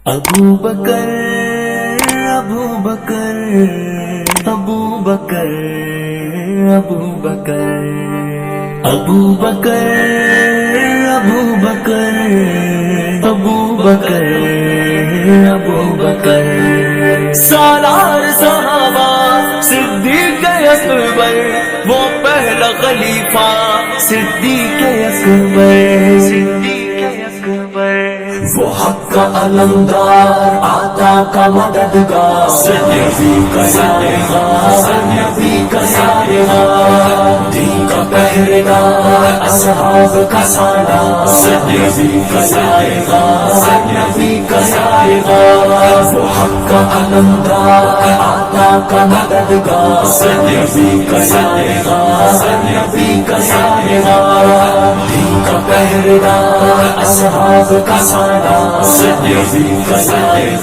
ابو بکر ابو بکر ابو بکر ابو بکر ابو بکر ابو بکر ابو بکر ابو بکر سالار صحابہ صدیق اکبر وہ پہلا خلیفہ صدیق اکبر صدیق اکبر وہ حق کا علمدار آقا کا مددگار نبی کا سایہ نبی کا سایہ دین کا پہرےدار اصحاب کا سالار نبی کا سایہ نبی کا سایہ وہ حق کا علمدار آقا کا مددگار نبی کا سایہ نبی کا سایہ دین کا پہرےدار اصحاب کا سالار نبی کا سایہ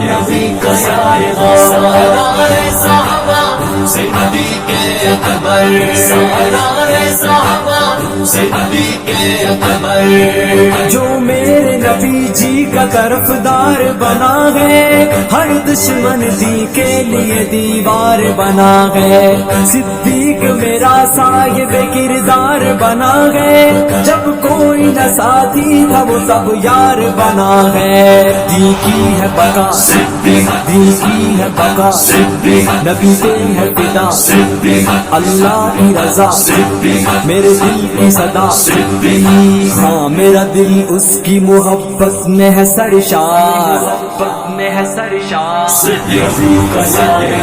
نبی کا سایہ سالار صحابہ صدیق اکبر سالار صحابہ صدیق اکبر جو میرے نبی جی کا طرفدار بنا ہے ہر دشمن دی کے لیے دیوار بنا ہے صدیق میرا صاحب کردار بنا ہے جب کوئی نہ ساتھی تھا وہ سب یار بنا ہے دی کی ہے بقا صدیق دی کی ہے بقا صدیق نبی پہ ہے فدا صدیق اللہ کی رضا صدیق میرے دل کی صدا صدیق ہاں میرا دل اس کی محبت میں ہے سرشار محبت میں ہے سرشار صدیق کا سایہ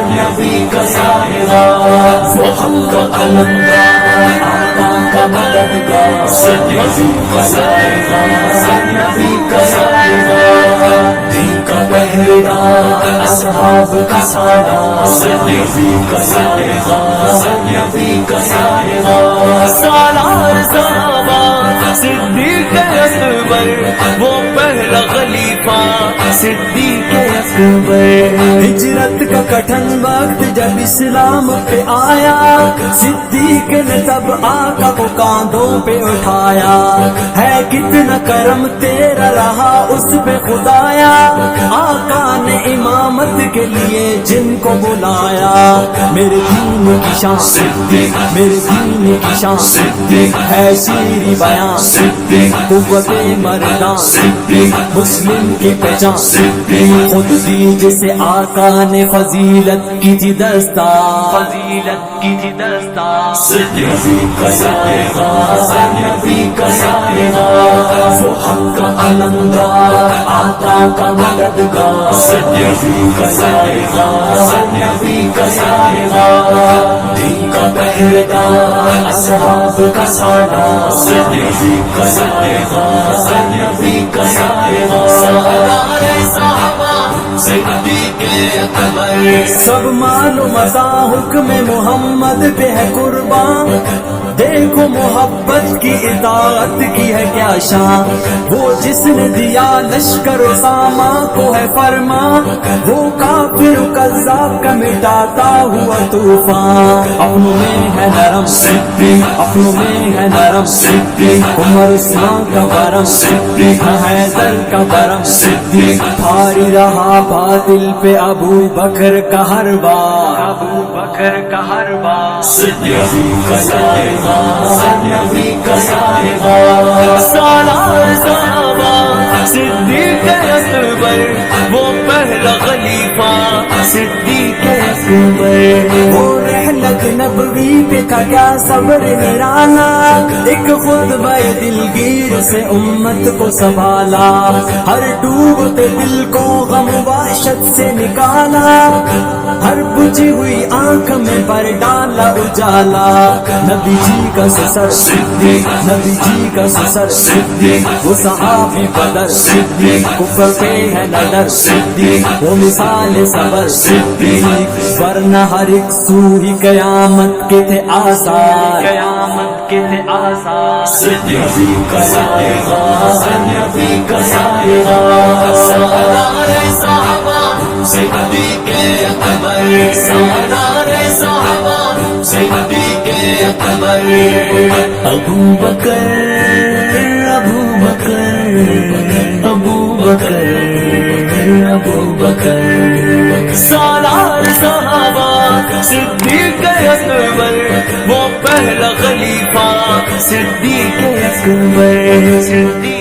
نبی کا سایہ وہ حق کا علمدار آقا کا مددگار صدیق کا سایہ نبی کا سایہ دین کا پہرےدار اصحاب کا سالار صدیق کا سایہ نبی کا سایہ سالار صحابہ صدیق اکبر وہ پہلا خلیفہ صدیق اکبر ہجرت کا کٹھن وقت جب اسلام پہ آیا صدیق نے تب آقا کو کاندھوں پہ اٹھایا ہے کتنا کرم تیرا رہا اس پہ خدایا آقا نے امامت کے لیے جن کو بلایا میرے دین کی شان صدیق میرے دین کی شان صدیق ہے شیریں بیان صدیق قوت مردان صدیق مسلم کی پہچان صدیق خود دی جسے آقا نے فضیلت کی تھی دستار فضیلت کی تھی دستار صدیق کا سایہ نبی کا سایہ وہ حق کا علمدار آقا کا مددگار صدیق کا سایہ نبی کا سایہ دین کا پہرےدار اصحاب کا سالار صدیق کا سایہ نبی کا سایہ سالار صحابہ صدیق اکبر سب معلوم تھا حکم محمد پہ ہے قربان دیکھو محبت کی اطاعت کی ہے کیا شان وہ جس نے دیا لشکر اسامہ کو ہے فرمان وہ کافر قذاب کا مٹاتا ہوا طوفان اپنوں میں ہے نرم صدیق اپنوں میں ہے نرم صدیق عمر عثمان کا برم صدیق حیدر کا برم صدیق بھاری رہا باطل پہ ابو بکر کا ہر بار ابو بکر کا ہر بار صدیق کا سایہ نبی کا سایہ سالار صحابہ صدیق اکبر وہ پہلا خلیفہ صدیق اکبر وہ رحلت نبوی پہ کا کیا صبر نرانا ایک خطبہ دلگیر سے امت کو سنبھالا ہر ڈوبتے دل کو غم وحشت سے نکالا ہر بجھی ہوئی آنکھ میں پر ڈالا اجالا نبی جی کا سسر صدیق نبی جی کا سسر صدیق وہ صحابی بدر صدیق کفر پہ ہے نظر صدیق وہ مثال صبر صدیق ورنہ ہر ایک سو ہی قیامت کے تھے آثار قیامت کے تھے آثار صدیق کا سایہ نبی کا سایہ سالار صحابہ صدیق اکبر سالار صحابہ صدیق اکبر ابو بکر ابو بکر ابو بکر ابو بکر سالار صحابہ صدیق اکبر وہ پہلا خلیفہ صدیق اکبر